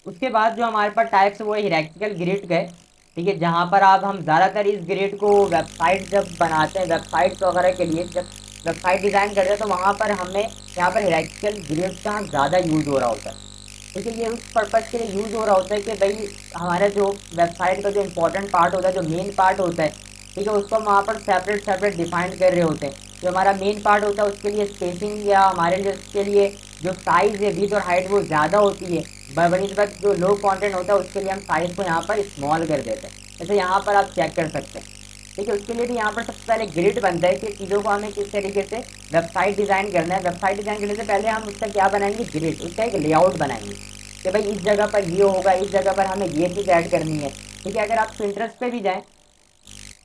उसके बाद जो हमारे पास टाइप्स वो हिरार्चिकल ग्रिड गए। ठीक है, जहाँ पर आप हम ज़्यादातर इस ग्रिड को वेबसाइट जब बनाते हैं, वेबसाइट्स वगैरह के लिए जब वेबसाइट डिज़ाइन करते हैं, तो वहाँ पर हमें यहाँ पर हिरार्चिकल ग्रिड का ज़्यादा यूज़ हो रहा होता है। ठीक है, ये उस पर्पज़ के लिए यूज़ हो रहा होता है कि भाई हमारा जो वेबसाइट का जो इंपॉर्टेंट पार्ट होता है, जो मेन पार्ट होता है, ठीक है, उसको हम वहाँ पर सेपरेट डिफाइन कर रहे होते हैं। जो हमारा मेन पार्ट होता है उसके लिए स्पेसिंग या हमारे उसके लिए जो साइज़ है, विड्थ और हाइट वो ज़्यादा होती है। बनस्बत जो लो कंटेंट होता है उसके लिए हम साइज़ को यहाँ पर स्मॉल कर देते हैं। जैसे यहाँ पर आप चेक कर सकते हैं। ठीक है, उसके लिए भी यहाँ पर सबसे पहले ग्रिड बनता है कि चीज़ों को हमें किस तरीके से वेबसाइट डिज़ाइन करना है। वेबसाइट डिज़ाइन करने से पहले हम उसका क्या बनाएंगे, ग्रिड, उसका एक लेआउट बनाएंगे कि भाई इस जगह पर ये होगा, इस जगह पर हमें ये चीज़ ऐड करनी है। ठीक है, अगर आप पिंटरेस्ट पे भी जाएँ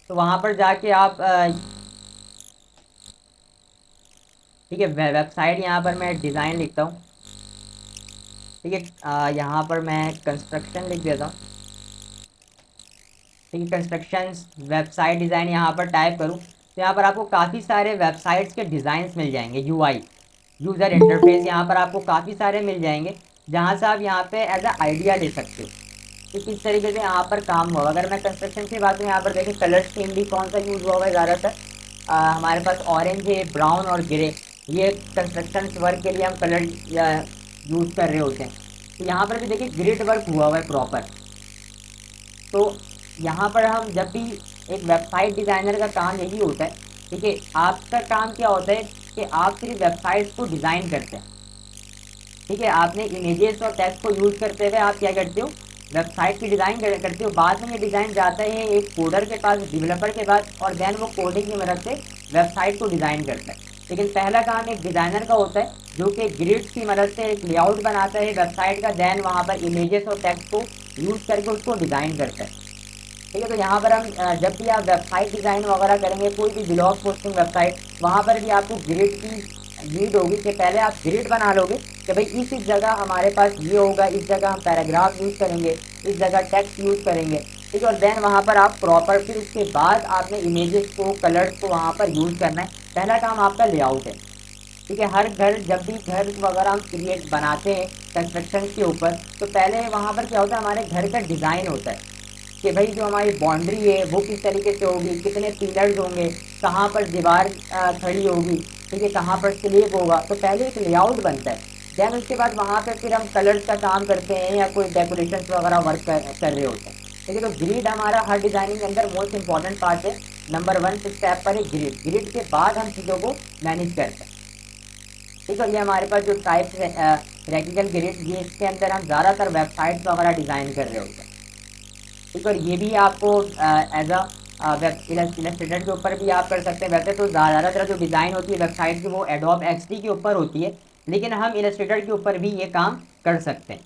तो वहाँ पर जाके आप ठीक है, वेबसाइट यहाँ पर मैं डिज़ाइन लिखता हूँ। ठीक है, यहाँ पर मैं कंस्ट्रक्शन लिख देता हूँ। ठीक है, कंस्ट्रक्शन वेबसाइट डिज़ाइन यहाँ पर टाइप करूँ तो यहाँ पर आपको काफ़ी सारे वेबसाइट्स के डिज़ाइंस मिल जाएंगे। यूआई यूज़र इंटरफेस यहाँ पर आपको काफ़ी सारे मिल जाएंगे, जहाँ से आप यहाँ पे एज अ आइडिया ले सकते हो कि किस तरीके से यहाँ पर काम होगा। अगर मैं कंस्ट्रक्शन की बात करूँ, यहाँ पर देखिए कलर स्कीम भी कौन सा यूज़ हुआ है ज़्यादातर। हमारे पास ऑरेंज है, ब्राउन और ग्रे, ये कंस्ट्रक्शन वर्क के लिए हम कलर यूज़ कर रहे होते हैं। तो यहाँ पर भी देखिए ग्रिड वर्क हुआ हुआ है प्रॉपर। तो यहाँ पर हम जब भी एक वेबसाइट डिज़ाइनर का काम यही होता है। ठीक है, आपका काम क्या होता है कि आप सिर्फ वेबसाइट को डिज़ाइन करते हैं। ठीक है, आपने इमेजेस और टेक्स्ट को यूज़ करते हुए आप क्या करते हो, वेबसाइट की डिज़ाइन करते हो। बाद में ये डिज़ाइन जाता है एक कोडर के पास, डेवलपर के पास, और देन वो कोडिंग की मदद से वेबसाइट को डिज़ाइन करता है। लेकिन पहला काम एक डिज़ाइनर का होता है जो कि ग्रिड्स की मदद से एक लेआउट बनाता है वेबसाइट का, देन वहाँ पर इमेजेस और टेक्स्ट को यूज़ करके उसको डिज़ाइन करता है। ठीक है, तो यहाँ पर हम जब भी आप वेबसाइट डिज़ाइन वगैरह करेंगे, कोई भी ब्लॉग पोस्टिंग वेबसाइट, वहाँ पर भी आपको ग्रिड की नीड होगी कि पहले आप ग्रिड बना लोगे कि भाई इस जगह हमारे पास ये होगा, इस जगह हम पैराग्राफ यूज़ करेंगे, इस जगह टेक्स्ट यूज़ करेंगे। ठीक है, और देन वहाँ पर आप प्रॉपर, फिर उसके बाद आपने इमेजेस को, कलर्स को वहाँ पर यूज़ करना है। पहला काम आपका लेआउट है। ठीक है, हर घर, जब भी घर वगैरह हम क्रिएट बनाते हैं कंस्ट्रक्शन के ऊपर, तो पहले वहाँ पर क्या होता है, हमारे घर का डिज़ाइन होता है कि भाई जो हमारी बाउंड्री है वो किस तरीके से होगी, कितने पिलर्स होंगे, कहाँ पर दीवार खड़ी होगी, ठीक है, कहाँ पर स्लेब होगा। तो पहले एक लेआउट बनता है, देन उसके बाद वहाँ पर फिर हम कलर्स का काम करते हैं या कोई डेकोरेशन वगैरह वर्क कर रहे होते हैं। ठीक है, तो ग्रिड हमारा हर डिज़ाइनिंग के अंदर मोस्ट इंपॉर्टेंट पार्ट है। नंबर 1 स्टेप पर है ग्रिड। ग्रिड के बाद हम चीज़ों को मैनेज करते हैं। ठीक है, ये हमारे पास जो टाइप रेक्टिकल ग्रिड, ये इसके अंदर हम ज़्यादातर वेबसाइट्स वगैरह डिज़ाइन कर रहे होते हैं। ठीक है, और ये भी आपको एज अ वेब इलस्ट्रेटर के ऊपर भी आप कर सकते हैं। वैसे तो ज़्यादातर जो डिज़ाइन होती है वेबसाइट की वो एडोब एक्सडी के ऊपर होती है, लेकिन हम इलस्ट्रेटर के ऊपर भी ये काम कर सकते हैं।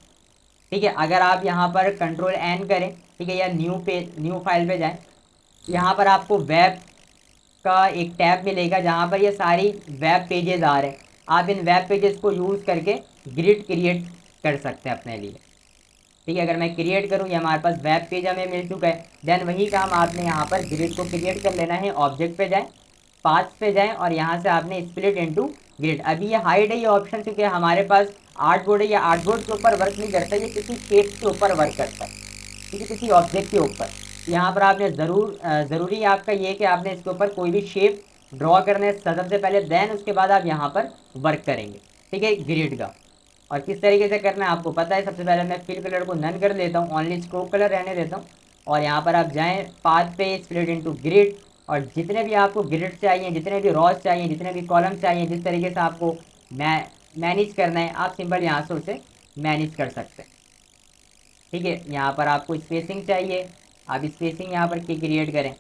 ठीक है, अगर आप यहाँ पर कंट्रोल एन करें, ठीक है, या न्यू फाइल पे जाएं, यहाँ पर आपको वेब का एक टैब मिलेगा जहाँ पर ये सारी वेब पेजेस आ रहे हैं। आप इन वेब पेजेस को यूज़ करके ग्रिड क्रिएट कर सकते हैं अपने लिए। ठीक है, अगर मैं क्रिएट करूँ, ये हमारे पास वेब पेज हमें मिल चुका है। देन वही काम आपने यहाँ पर ग्रिड को क्रिएट कर लेना है। ऑब्जेक्ट पे जाएं, पाथ पे जाएं, और यहाँ से आपने स्प्लिट इनटू ग्रिड। अभी ये हाइड है ये ऑप्शन, क्योंकि हमारे पास आर्टबोर्ड है, या आर्टबोर्ड के ऊपर वर्क नहीं करता, ये किसी शेप के ऊपर वर्क करता है। ठीक है, किसी ऑब्जेक्ट के ऊपर। यहाँ पर आपने ज़रूरी आपका ये कि आपने इसके ऊपर कोई भी शेप ड्रॉ करने सबसे पहले, देन उसके बाद आप यहाँ पर वर्क करेंगे। ठीक है, ग्रिड का और किस तरीके से करना है आपको पता है। सबसे पहले मैं फिल कलर को नन कर देता हूँ, ओनली स्ट्रोक कलर रहने देता हूँ, और यहाँ पर आप जाएँ पाथ पे, स्प्लिट इनटू ग्रिड, और जितने भी आपको ग्रिड चाहिए, जितने भी रॉज चाहिए, जितने भी कॉलम चाहिए, जिस तरीके से आपको मैनेज करना है, आप सिंपल यहाँ से उसे मैनेज कर सकते हैं। ठीक है, यहाँ पर आपको स्पेसिंग चाहिए, आप स्पेसिंग यहाँ पर क्रिएट करें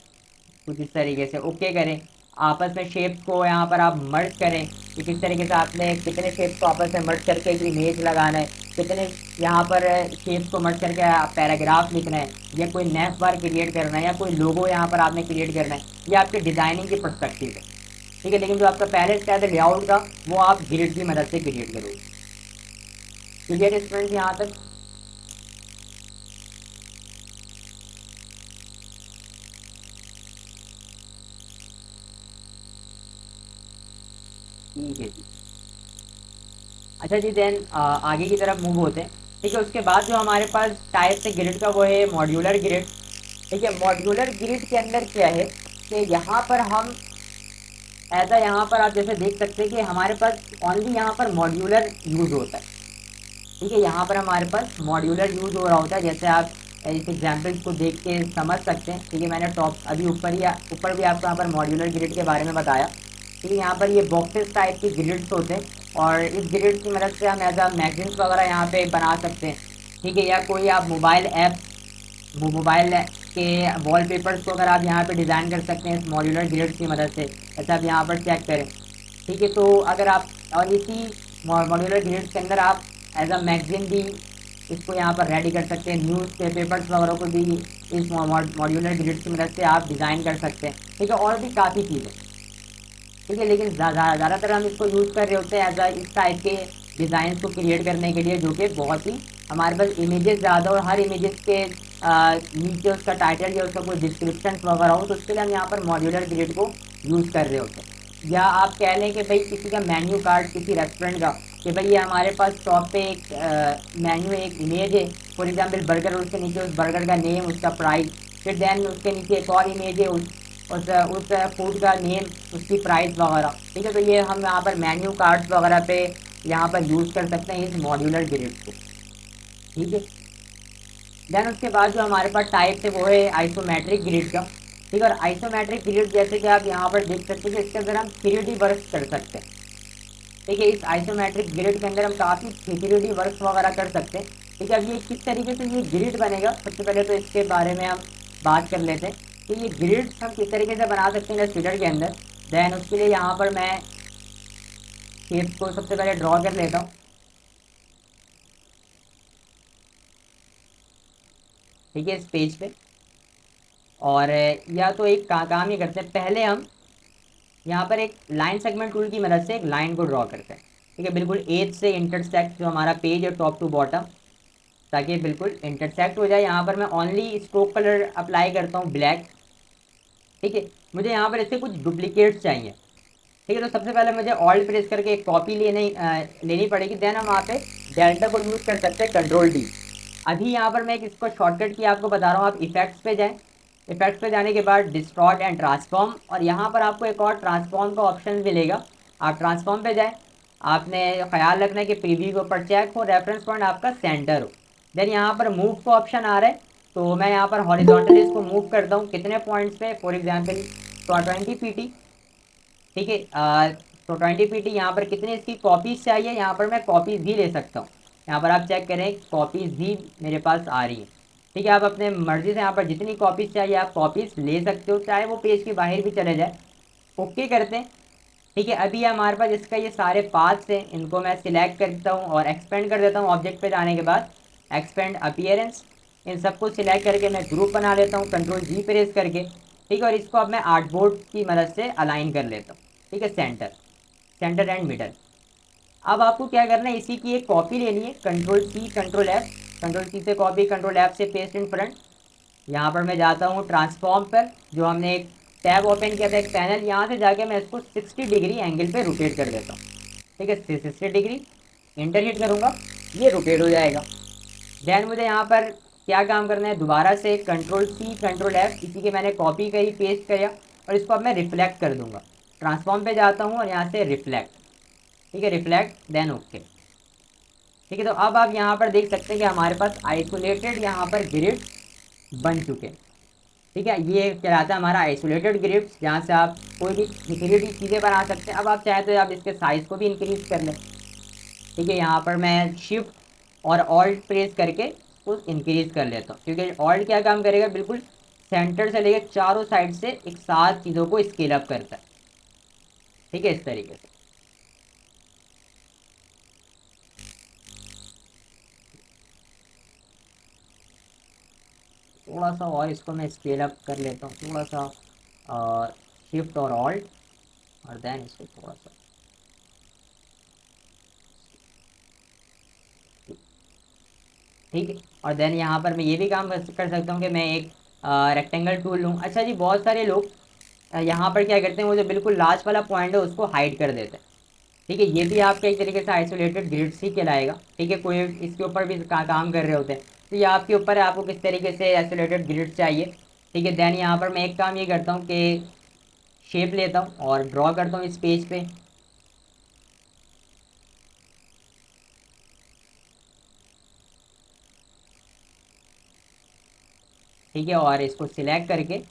कुछ इस तरीके से, ओके करें। आपस में शेप्स को यहाँ पर आप मर्ज करें कि किस तरीके से आपने कितने शेप्स को आपस में मर्ज करके एक इमेज लगाना है, कितने यहाँ पर शेप्स को मर्ज करके आप पैराग्राफ लिखना है, या कोई नेफ बार क्रिएट करना है, या कोई लोगो यहाँ पर आपने क्रिएट करना है। ये आपके डिज़ाइनिंग की पर्सपेक्टिव है। ठीक है, लेकिन जो आपका पहले स्टेप है लेआउट का, वो आप ग्रिड की मदद से क्रिएट करोगे। क्लियर स्टूडेंट्स यहाँ तक? ठीक है जी। अच्छा जी, देन आगे की तरफ मूव होते हैं। ठीक है, उसके बाद जो हमारे पास टाइप है ग्रिड का, वो है मॉड्यूलर ग्रिड। ठीक है, मॉड्यूलर ग्रिड के अंदर क्या है कि यहाँ पर हम ऐसा, यहाँ पर आप जैसे देख सकते हैं कि हमारे पास ओनली यहाँ पर मॉड्यूलर यूज़ होता है। ठीक है, यहाँ पर हमारे पास मॉड्यूलर यूज़ हो रहा होता है, जैसे आप इस एग्जाम्पल्स को देख के समझ सकते हैं। ठीक है, मैंने टॉप अभी ऊपर भी आपको यहाँ पर मॉड्यूलर ग्रिड के बारे में बताया। ठीक है, यहाँ पर ये बॉक्सेस टाइप के ग्रिड्स होते हैं, और इस ग्रिड की मदद से हम एज मैगजीन्स वगैरह यहाँ पे बना सकते हैं। ठीक है, या कोई आप मोबाइल के वॉलपेपर्स को अगर आप यहाँ पे डिज़ाइन कर सकते हैं इस मॉड्यूलर ग्रिड की मदद से। ऐसा आप यहाँ पर चेक करें। ठीक है, तो अगर आप, और इसी मॉड्यूलर ग्रिड के अंदर आप एज अ मैगजीन भी इसको यहाँ पर रेडी कर सकते हैं। न्यूज़ पेपर्स वगैरह को भी इस मॉड्यूलर ग्रिड की मदद से आप डिज़ाइन कर सकते हैं। ठीक है, और भी काफ़ी चीज़ें। ठीक है, लेकिन ज़्यादातर हम इसको यूज़ कर रहे होते हैं एज अ इस टाइप के डिज़ाइन को क्रिएट करने के लिए, जो कि बहुत ही हमारे पास इमेजेस ज़्यादा और हर इमेजेस के नीचे उसका टाइटल या उसका कोई डिस्क्रिप्शन वगैरह हो, तो उसके लिए हम यहाँ पर मॉड्यूलर ग्रिड को यूज़ कर रहे होते हैं। या आप कह लें कि भाई किसी का मेन्यू कार्ड किसी रेस्टोरेंट का, कि भाई ये हमारे पास शॉप पे एक मेन्यू एक इमेज है, फॉर एग्जांपल बर्गर, और उसके नीचे उस बर्गर का नेम, उसका प्राइस, फिर देन उसके नीचे एक और इमेज है उस फूड का नेम, उसकी प्राइस वगैरह। ठीक है, तो ये हम यहाँ पर मेन्यू कार्ड्स वगैरह पे यहाँ पर यूज़ कर सकते हैं इस मॉड्यूलर ग्रिड को। ठीक है, देन उसके बाद जो हमारे पास टाइप है वो है आइसोमेट्रिक ग्रिड का। ठीक है, और आइसोमेट्रिक ग्रिड जैसे कि आप यहाँ पर देख सकते हैं कि इसके अंदर हम 3D वर्क कर सकते हैं। ठीक है, इस आइसोमेट्रिक ग्रिड के अंदर हम काफ़ी 3D वर्क वगैरह कर सकते हैं। ठीक है, अब ये किस तरीके से ये ग्रिड बनेगा, सबसे पहले तो इसके बारे में हम बात कर लेते हैं कि ये ग्रिड हम किस तरीके से बना सकते हैं इलस्ट्रेटर के अंदर। देन उसके लिए यहाँ पर मैं शेप को सबसे पहले ड्रॉ कर लेता हूँ। ठीक है, इस पेज पे, और या तो एक काम ही करते हैं, पहले हम यहाँ पर एक लाइन सेगमेंट टूल की मदद से एक लाइन को ड्रॉ करते हैं। ठीक है, बिल्कुल एज से इंटरसेक्ट जो हमारा पेज है टॉप टू बॉटम, ताकि बिल्कुल इंटरसेक्ट हो जाए। यहाँ पर मैं ओनली स्ट्रोक कलर अप्लाई करता हूँ ब्लैक। ठीक है, मुझे यहाँ पर इससे कुछ डुप्लीकेट्स चाहिए। ठीक है, तो सबसे पहले मुझे ऑल्ट प्रेस करके एक कॉपी लेनी पड़ेगी। देन हम वहाँ पे डेल्टा को यूज़ कर सकते हैं, कंट्रोल D। अभी यहाँ पर मैं एक इसको शॉर्टकट की आपको बता रहा हूँ। आप इफेक्ट्स पे जाएं, इफेक्ट्स पे जाने के बाद डिस्टॉर्ट एंड ट्रांसफॉर्म, और यहाँ पर आपको एक और ट्रांसफॉर्म का ऑप्शन मिलेगा। आप ट्रांसफॉर्म पे जाएं, आपने ख्याल रखना है कि प्रीव्यू के ऊपर चेक हो, रेफरेंस पॉइंट आपका सेंटर हो। देन यहाँ पर मूव का ऑप्शन आ रहा है, तो मैं यहाँ पर हॉरिजॉन्टली इसको मूव करता हूँ कितने पॉइंट्स पे, फॉर एग्जाम्पल 20 pt। ठीक है, तो 20 pt यहाँ पर कितनी इसकी कॉपीज़ चाहिए, यहाँ पर मैं कॉपीज़ भी ले सकता हूँ। यहाँ पर आप चेक करें, कॉपीज़ भी मेरे पास आ रही है। ठीक है, आप अपने मर्ज़ी से यहाँ पर जितनी कॉपीज़ चाहिए आप कॉपीज़ ले सकते हो, चाहे वो पेज के बाहर भी चले जाए। ओके करते हैं। ठीक है, अभी हमारे पास इसका ये सारे पार्ट्स हैं, इनको मैं सिलेक्ट कर देता हूँ और एक्सपेंड कर देता हूँ। ऑब्जेक्ट पे जाने के बाद एक्सपेंड अपीयरेंस, इन सबको सिलेक्ट करके मैं ग्रुप बना लेता हूँ कंट्रोल G प्रेस करके। ठीक है, और इसको अब मैं आर्टबोर्ड की मदद से अलाइन कर लेता हूँ। ठीक है, सेंटर एंड मिडल। अब आपको क्या करना है, इसी की एक कॉपी लेनी है, control C control F, control C से कॉपी, कंट्रोल F से पेस्ट इन फ्रंट। यहाँ पर मैं जाता हूँ ट्रांसफॉर्म पर, जो हमने एक टैब ओपन किया था, एक पैनल, यहाँ से जाके मैं इसको 60 डिग्री एंगल पे रोटेट कर देता हूँ। ठीक है, 60 डिग्री, इंटर हिट करूँगा, ये रोटेट हो जाएगा। देन मुझे यहाँ पर क्या काम करना है, दोबारा से कंट्रोल C कंट्रोल F, इसी के मैंने कॉपी करी, पेस्ट किया, और इसको अब मैं रिफ्लेक्ट कर दूंगा। ट्रांसफॉर्म पे जाता हूँ और यहाँ से रिफ्लेक्ट। ठीक है, रिफ्लेक्ट, देन ओके। ठीक है, तो अब आप यहाँ पर देख सकते हैं कि हमारे पास आइसोलेटेड यहाँ पर ग्रिड बन चुके हैं। ठीक है, ये कहलाता है हमारा आइसोलेटेड ग्रिड्स, जहाँ से आप कोई भी 3D चीज़ें बना सकते हैं। अब आप चाहें तो आप इसके साइज़ को भी इंक्रीज़ कर लें। ठीक है, यहाँ पर मैं शिफ्ट और ऑल्ट प्रेस करके उसको इंक्रीज़ कर लेता हूँ, क्योंकि ऑल्ट क्या काम करेगा, बिल्कुल सेंटर से लेकर चारों साइड से एक साथ चीज़ों को स्केल अप करता है। ठीक है, इस तरीके से। थोड़ा सा और इसको मैं स्केल अप कर लेता हूँ, थोड़ा सा शिफ्ट और ऑल्ट, और देन इसको थोड़ा सा। ठीक है, और देन यहाँ पर मैं ये भी काम कर सकता हूँ कि मैं एक रेक्टेंगल टूल लूँ। अच्छा जी, बहुत सारे लोग यहाँ पर क्या करते हैं, वो जो बिल्कुल लास्ट वाला पॉइंट है उसको हाइड कर देते हैं। ठीक है, ये भी आपका एक तरीके से आइसोलेटेड ग्रिड्स ही कहलाएगा। ठीक है, कोई इसके ऊपर भी काम कर रहे होते हैं, तो ये आपके ऊपर है, आपको किस तरीके से आइसोलेटेड ग्रिड चाहिए। ठीक है, देन यहाँ पर मैं एक काम ये करता हूँ कि शेप लेता हूँ और ड्रॉ करता हूँ इस पेज पे। ठीक है, और इसको सिलेक्ट करके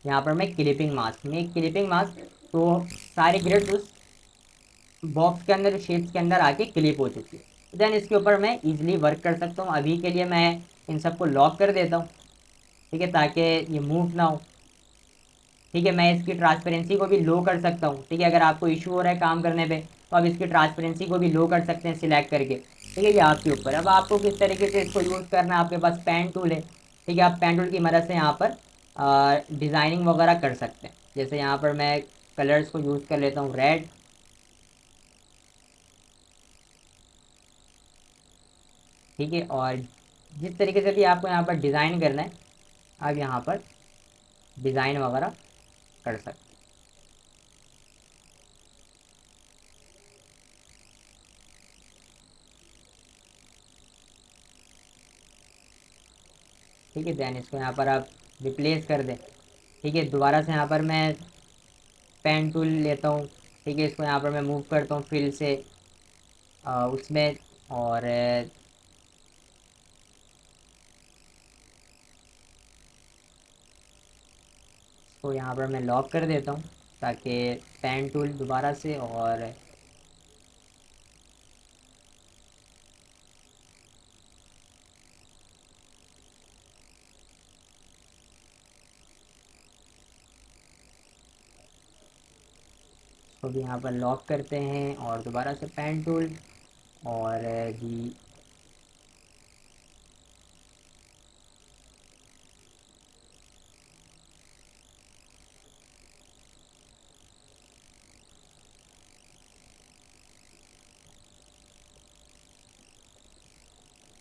यहाँ पर मैं क्लिपिंग मास्क, तो सारे ग्रिड्स उस बॉक्स के अंदर, शेप्स के अंदर आके क्लिप हो चुकी है। देन इसके ऊपर मैं इजीली वर्क कर सकता हूँ। अभी के लिए मैं इन सबको लॉक कर देता हूँ। ठीक है, ताकि ये मूव ना हो। ठीक है, मैं इसकी ट्रांसपेरेंसी को भी लो कर सकता हूँ। ठीक है, अगर आपको इशू हो रहा है काम करने पे, तो आप इसकी ट्रांसपेरेंसी को भी लो कर सकते हैं सिलेक्ट करके। ठीक है, ये आपके ऊपर, अब आपको किस तरीके से इसको यूज़ करना है। आपके पास पेन टूल है। ठीक है, आप पेन टूल की मदद से यहाँ पर डिज़ाइनिंग वगैरह कर सकते हैं। जैसे यहाँ पर मैं कलर्स को यूज़ कर लेता हूँ रेड, ठीक है। और जिस तरीके से भी आपको यहाँ पर डिज़ाइन करना है आप यहाँ पर डिज़ाइन वगैरह कर सकते हैं। ठीक है, देन इसको यहाँ पर आप रिप्लेस कर दें। ठीक है, दोबारा से यहाँ पर मैं पेन टूल लेता हूँ। ठीक है, इसको यहाँ पर मैं मूव करता हूँ फिल से उसमें, और इसको यहाँ पर मैं लॉक कर देता हूँ ताकि पेन टूल दोबारा से, और इसको भी यहाँ पर लॉक करते हैं और दोबारा से पेन टूल, और भी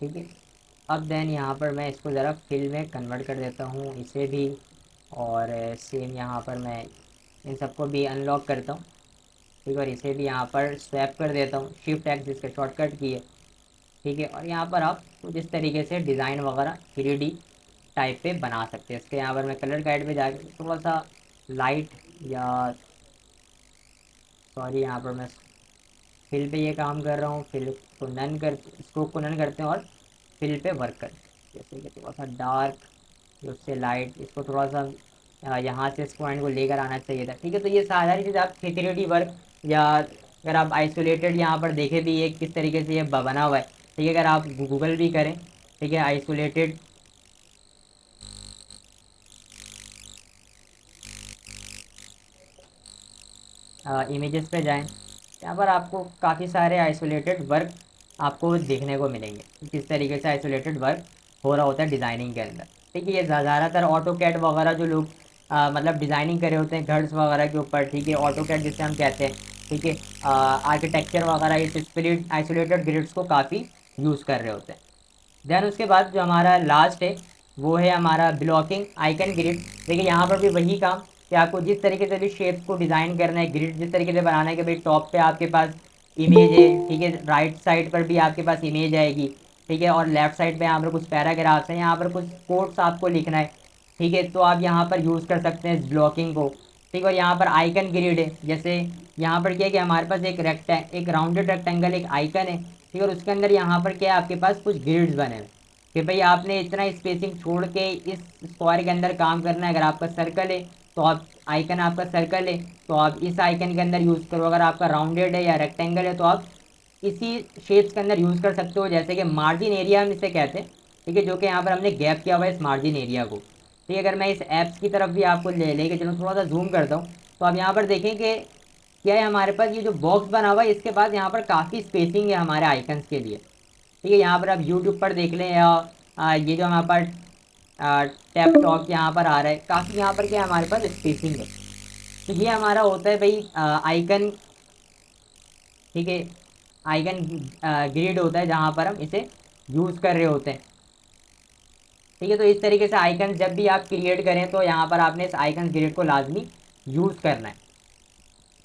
ठीक है। अब देन यहाँ पर मैं इसको ज़रा फिल में कन्वर्ट कर देता हूँ इसे भी, और सेम यहाँ पर मैं इन सबको भी अनलॉक करता हूँ। ठीक है, और इसे भी यहाँ पर स्वैप कर देता हूँ, शिफ्ट एक्स जिसका शॉर्टकट की है। ठीक है, और यहाँ पर आप कुछ इस तरीके से डिज़ाइन वगैरह 3D टाइप पे बना सकते हैं। इसके यहाँ पर मैं कलर गाइड में जाके थोड़ा सा लाइट, या सॉरी यहाँ पर मैं फिल पे ये काम कर रहा हूँ, फिल को नन कर, स्ट्रोक को नन करते हैं और फिल पे वर्क करते हैं। जैसे कि थोड़ा सा डार्क, उससे लाइट, इसको थोड़ा सा यहाँ से इस पॉइंट को लेकर आना चाहिए था। ठीक है, तो ये सारी चीज़ आप 3D वर्क, या अगर आप आइसोलेटेड यहाँ पर देखें भी ये किस तरीके से ये बना हुआ है। ठीक है, अगर आप गूगल भी करें, ठीक है, आइसोलेटेड इमेजेस पे जाएं, यहाँ पर आपको काफ़ी सारे आइसोलेटेड वर्क आपको देखने को मिलेंगे, किस तरीके से आइसोलेटेड वर्क हो रहा होता है डिज़ाइनिंग के अंदर। ठीक है, ये ज़्यादातर ऑटो कैड वगैरह जो लोग मतलब डिज़ाइनिंग करे होते हैं घर्स वगैरह के ऊपर, ठीक है, ऑटो कैड जिसे हम कहते हैं, ठीक है, आर्किटेक्चर वगैरह इस स्प्लिट आइसोलेटेड ग्रिड्स को काफ़ी यूज़ कर रहे होते हैं। देन उसके बाद जो हमारा लास्ट है वो है हमारा ब्लॉकिंग आइकन ग्रिड। देखिए यहाँ पर भी वही काम कि आपको जिस तरीके से भी शेप को डिज़ाइन करना है, ग्रिड जिस तरीके से बनाना है कि भाई टॉप पे आपके पास इमेज है, ठीक है, राइट साइड पर भी आपके पास इमेज आएगी, ठीक है, और लेफ्ट साइड पे यहाँ पर कुछ पैराग्राफ्स हैं, यहाँ पर कुछ कोट्स आपको लिखना है, ठीक है, तो आप यहाँ पर यूज़ कर सकते हैं ब्लॉकिंग को। ठीक है, और यहाँ पर आइकन ग्रिड है, जैसे यहाँ पर क्या है कि हमारे पास एक राउंडेड रेक्टेंगल एक आइकन है, ठीक है, और उसके अंदर यहाँ पर क्या है आपके पास कुछ ग्रिड्स बने हुए कि भाई आपने इतना स्पेसिंग छोड़ के इस स्क्वायर के अंदर काम करना है। अगर आपका सर्कल है तो आप आइकन आपका सर्कल है तो आप इस आइकन के अंदर यूज़ करो, अगर आपका राउंडेड है या रेक्टेंगल है तो आप इसी शेप्स के अंदर यूज़ कर सकते हो। जैसे कि मार्जिन एरिया हम इसे कहते हैं, ठीक है, जो कि यहाँ पर हमने गैप किया हुआ है इस मार्जिन एरिया को। ठीक है, अगर मैं इस ऐप्स की तरफ भी आपको लेके चलूँ, थोड़ा सा जूम करता हूँ, तो आप यहाँ पर देखें कि क्या है हमारे पास ये जो बॉक्स बना हुआ है इसके बाद यहाँ पर काफ़ी स्पेसिंग है हमारे आइकन्स के लिए। ठीक है, यहाँ पर आप यूट्यूब पर देख लें, या ये जो हमारे पास टैप टॉप यहाँ पर आ रहा है, काफ़ी यहाँ पर क्या हमारे पास स्पेसिंग है। तो ये हमारा होता है भाई आइकन, ठीक है, आइकन ग्रिड होता है जहाँ पर हम इसे यूज़ कर रहे होते हैं। ठीक है, तो इस तरीके से आइकन जब भी आप क्रिएट करें तो यहाँ पर आपने इस आइकन ग्रिड को लाजमी यूज़ करना है।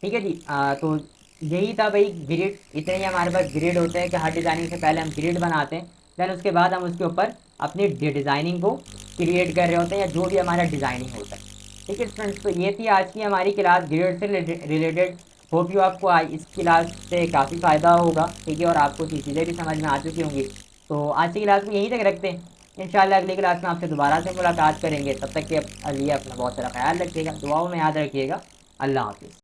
ठीक है जी, तो यही था भाई ग्रिड। इतने ही हमारे पास ग्रिड होते हैं कि हर डिज़ाइनिंग से पहले हम ग्रिड बनाते हैं, देन उसके बाद हम उसके ऊपर अपनी डिज़ाइनिंग को क्रिएट कर रहे होते हैं, या जो भी हमारा डिज़ाइनिंग होता है। ठीक है फ्रेंड्स, तो ये थी आज की हमारी क्लास ग्रिड से रिलेटेड। होप यू आपको आज इस क्लास से काफ़ी फ़ायदा होगा, ठीक है, और आपको चीज़ें भी समझ में आ चुकी होंगी। तो आज की क्लास में यहीं तक रखते हैं, इंशाल्लाह अगली क्लास में आपसे दोबारा से मुलाकात करेंगे। तब तक के लिए अपना बहुत सारा ख्याल रखिएगा, दुआओं में याद रखिएगा। अल्लाह हाफिज़।